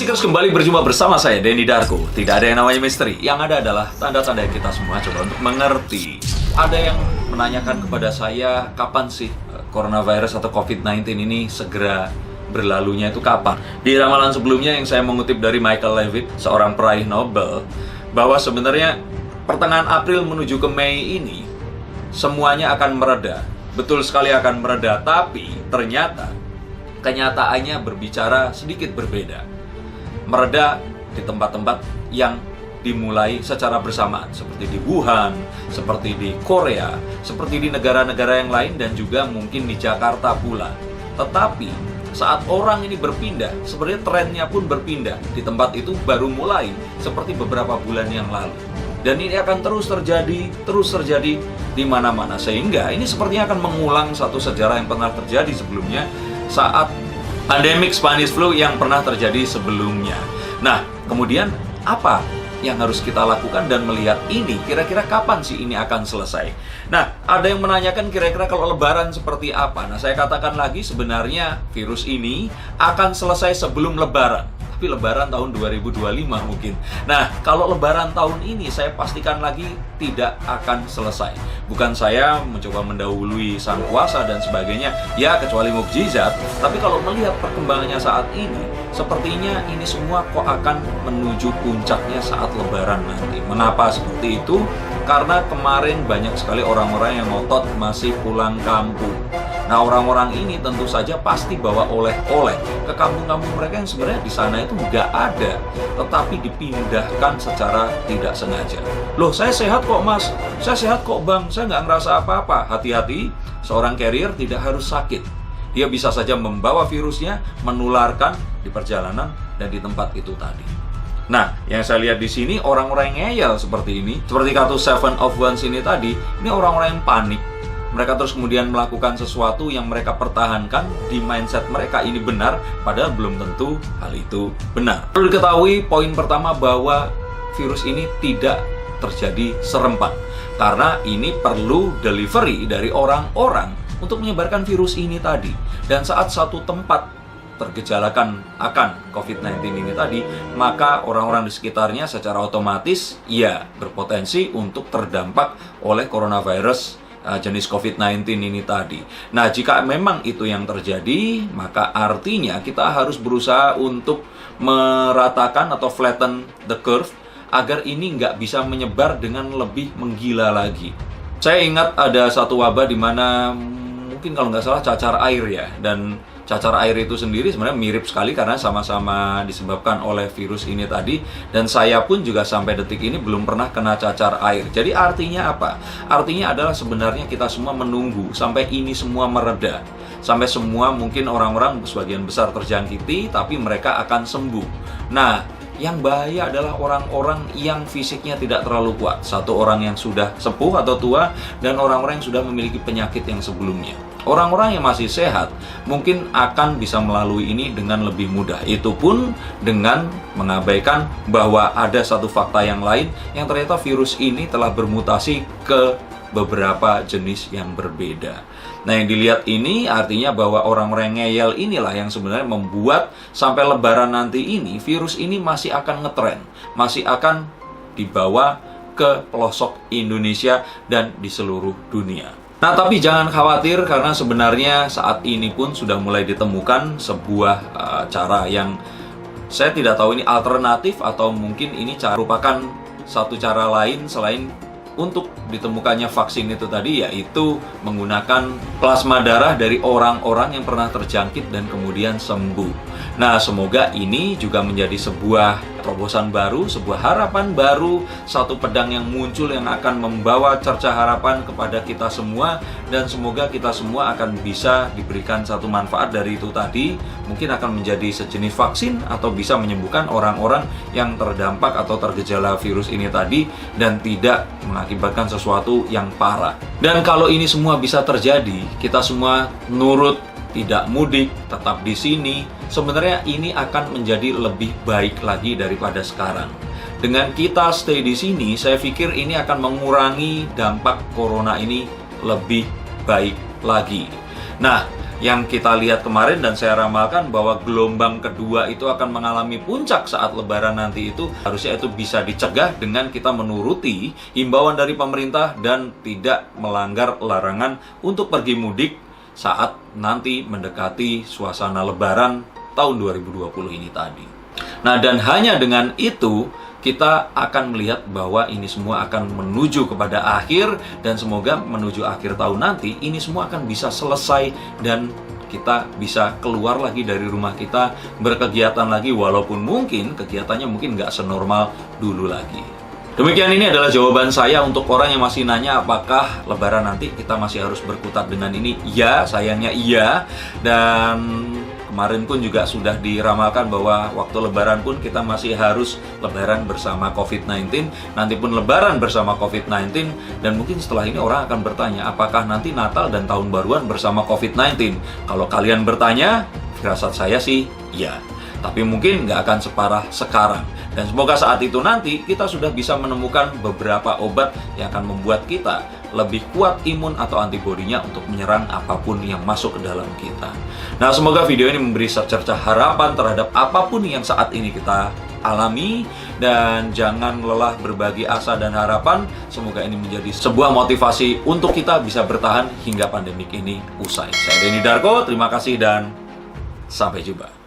Seekers kembali berjumpa bersama saya, Denny Darko. Tidak ada yang namanya misteri. Yang ada adalah tanda-tanda yang kita semua coba untuk mengerti. Ada yang menanyakan kepada saya, kapan sih coronavirus atau COVID-19 ini segera berlalunya itu kapan? Di ramalan sebelumnya yang saya mengutip dari Michael Levitt, seorang peraih Nobel, bahwa sebenarnya pertengahan April menuju ke Mei ini semuanya akan mereda. Betul sekali akan mereda, tapi ternyata kenyataannya berbicara sedikit berbeda. Mereda di tempat-tempat yang dimulai secara bersamaan, seperti di Wuhan, seperti di Korea, seperti di negara-negara yang lain, dan juga mungkin di Jakarta pula. Tetapi saat orang ini berpindah, sebenarnya trennya pun berpindah. Di tempat itu baru mulai seperti beberapa bulan yang lalu. Dan ini akan terus terjadi di mana-mana. Sehingga ini sepertinya akan mengulang satu sejarah yang pernah terjadi sebelumnya saat pandemic Spanish flu yang pernah terjadi sebelumnya. Nah, kemudian apa yang harus kita lakukan dan melihat ini kira-kira kapan sih ini akan selesai? Nah, ada yang menanyakan kira-kira kalau lebaran seperti apa? Nah, saya katakan lagi sebenarnya virus ini akan selesai sebelum lebaran. Tapi lebaran tahun 2025 mungkin. Nah, kalau lebaran tahun ini saya pastikan lagi tidak akan selesai. Bukan saya mencoba mendahului sang kuasa dan sebagainya, ya kecuali mukjizat. Tapi kalau melihat perkembangannya saat ini, sepertinya ini semua kok akan menuju puncaknya saat lebaran nanti. Mengapa seperti itu? Karena kemarin banyak sekali orang-orang yang ngotot masih pulang kampung. Nah, orang-orang ini tentu saja pasti bawa oleh-oleh ke kampung-kampung mereka yang sebenarnya di sana itu nggak ada, tetapi dipindahkan secara tidak sengaja. Loh, saya sehat kok mas, saya sehat kok bang, saya nggak ngerasa apa-apa. Hati-hati, seorang carrier tidak harus sakit. Dia bisa saja membawa virusnya, menularkan di perjalanan dan di tempat itu tadi. Nah, yang saya lihat di sini orang-orang yang ngeyel seperti ini, seperti kartu Seven of Wands ini tadi, ini orang-orang yang panik. Mereka terus kemudian melakukan sesuatu yang mereka pertahankan di mindset mereka ini benar, padahal belum tentu hal itu benar. Perlu diketahui poin pertama bahwa virus ini tidak terjadi serempak, karena ini perlu delivery dari orang-orang untuk menyebarkan virus ini tadi. Dan saat satu tempat tergejalakan akan COVID-19 ini tadi, maka orang-orang di sekitarnya secara otomatis ya berpotensi untuk terdampak oleh coronavirus jenis COVID-19 ini tadi. Nah, jika memang itu yang terjadi, maka artinya kita harus berusaha untuk meratakan atau flatten the curve agar ini nggak bisa menyebar dengan lebih menggila lagi. Saya ingat ada satu wabah di mana mungkin kalau nggak salah cacar air ya, dan cacar air itu sendiri sebenarnya mirip sekali karena sama-sama disebabkan oleh virus ini tadi. Dan saya pun juga sampai detik ini belum pernah kena cacar air. Jadi artinya apa? Artinya adalah sebenarnya kita semua menunggu sampai ini semua mereda. Sampai semua mungkin orang-orang sebagian besar terjangkiti, tapi mereka akan sembuh. Nah, yang bahaya adalah orang-orang yang fisiknya tidak terlalu kuat. Satu orang yang sudah sepuh atau tua, dan orang-orang yang sudah memiliki penyakit yang sebelumnya. Orang-orang yang masih sehat mungkin akan bisa melalui ini dengan lebih mudah. Itu pun dengan mengabaikan bahwa ada satu fakta yang lain, yang ternyata virus ini telah bermutasi ke beberapa jenis yang berbeda. Nah, yang dilihat ini artinya bahwa orang-orang ngeyel inilah yang sebenarnya membuat sampai lebaran nanti ini virus ini masih akan ngetren, masih akan dibawa ke pelosok Indonesia dan di seluruh dunia. Nah, tapi jangan khawatir karena sebenarnya saat ini pun sudah mulai ditemukan sebuah cara yang saya tidak tahu ini alternatif atau mungkin ini merupakan satu cara lain selain untuk ditemukannya vaksin itu tadi, yaitu menggunakan plasma darah dari orang-orang yang pernah terjangkit dan kemudian sembuh. Nah, semoga ini juga menjadi sebuah terobosan baru, sebuah harapan baru, satu pedang yang muncul yang akan membawa cercah harapan kepada kita semua, dan semoga kita semua akan bisa diberikan satu manfaat dari itu tadi. Mungkin akan menjadi sejenis vaksin atau bisa menyembuhkan orang-orang yang terdampak atau tergejala virus ini tadi dan tidak mengakibatkan sesuatu yang parah. Dan kalau ini semua bisa terjadi, kita semua nurut, tidak mudik, tetap di sini, sebenarnya ini akan menjadi lebih baik lagi daripada sekarang. Dengan kita stay di sini, saya pikir ini akan mengurangi dampak corona ini lebih baik lagi. Nah, yang kita lihat kemarin dan saya ramalkan bahwa gelombang kedua itu akan mengalami puncak saat Lebaran nanti, itu harusnya itu bisa dicegah dengan kita menuruti himbauan dari pemerintah dan tidak melanggar larangan untuk pergi mudik saat nanti mendekati suasana Lebaran tahun 2020 ini tadi. Nah, dan hanya dengan itu kita akan melihat bahwa ini semua akan menuju kepada akhir, dan semoga menuju akhir tahun nanti ini semua akan bisa selesai dan kita bisa keluar lagi dari rumah kita, berkegiatan lagi, walaupun mungkin kegiatannya mungkin nggak senormal dulu lagi. Demikian, ini adalah jawaban saya untuk orang yang masih nanya apakah Lebaran nanti kita masih harus berkutat dengan ini. Ya, sayangnya iya. Dan kemarin pun juga sudah diramalkan bahwa waktu Lebaran pun kita masih harus Lebaran bersama COVID-19. Nanti pun Lebaran bersama COVID-19. Dan mungkin setelah ini orang akan bertanya, apakah nanti Natal dan Tahun Baruan bersama COVID-19? Kalau kalian bertanya, firasat saya sih iya. Tapi mungkin nggak akan separah sekarang. Dan semoga saat itu nanti kita sudah bisa menemukan beberapa obat yang akan membuat kita lebih kuat imun atau antibodinya untuk menyerang apapun yang masuk ke dalam kita. Nah, semoga video ini memberi secercah harapan terhadap apapun yang saat ini kita alami, dan jangan lelah berbagi asa dan harapan. Semoga ini menjadi sebuah motivasi untuk kita bisa bertahan hingga pandemik ini usai. Saya Denny Darko, terima kasih dan sampai jumpa.